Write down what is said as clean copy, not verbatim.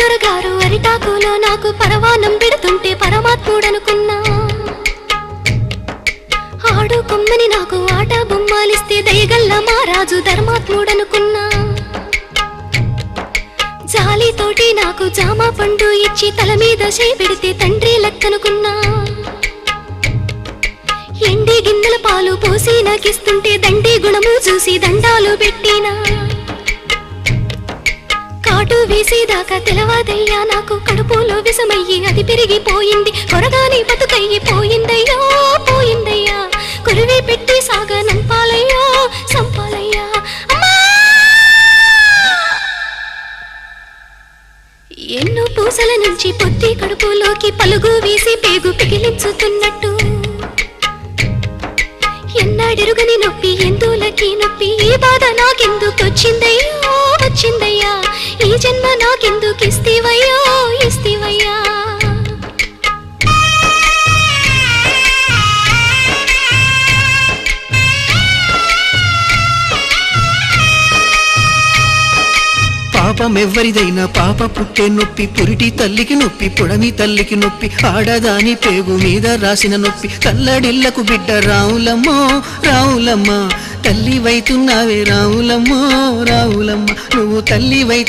దొరగారు అరిటాకులో నాకు పరవానం పెడుతుంటే పరమాత్ముడనుకున్నా. ఆడు కొమ్మని నాకు ఆట బొమ్మాలిస్తే దయగల్ల మారాజు ధర్మాత్ముడనుకున్నా. జాలితోటి నాకు జామ పండు ఇచ్చి తల మీద చేపెడితే తండ్రి లెక్కనుకున్నా. ఎండి గిన్నెల పాలు పోసి నాకిస్తుంటే దండి గుణము చూసి దండాలు పెట్టినా. కాటు వేసేదాకా తెలవాదయ్యా నాకు కడుపులో విషమయ్యి అది పెరిగిపోయింది. కొరగాని బతుకయ్యి పోయిందయ్యా పోయిందయ్యా. కొరివి పెట్టి సాగనంపాలయ్యా సంపాలయ్యా. ఎన్నో పూసల నుంచి పొత్తి కడుపులోకి పలుగు వేసి పేగు పిగిలించుతున్నట్టు. ఎన్నాడెరుగని నొప్పి ఎందులకి నొప్పి ఈ బాధ నాకెందుకొచ్చిందయ్యా వచ్చిందయ్యా. ఈ జన్మ నాకెందుకు ఇస్తీవయ్యా ఇస్తీవయ్యా. పాపమెవ్వరిదైనా పాప పుట్టే నొప్పి, పురిటి తల్లికి నొప్పి, పుడమి తల్లికి నొప్పి, ఆడదాని పేగు మీద రాసిన నొప్పి. కల్లడిల్లకు బిడ్డ రావులమ్మో రావులమ్మ, తల్లి వైతున్నావే రావులమ్మో రావులమ్మ, నువ్వు తల్లి వైతు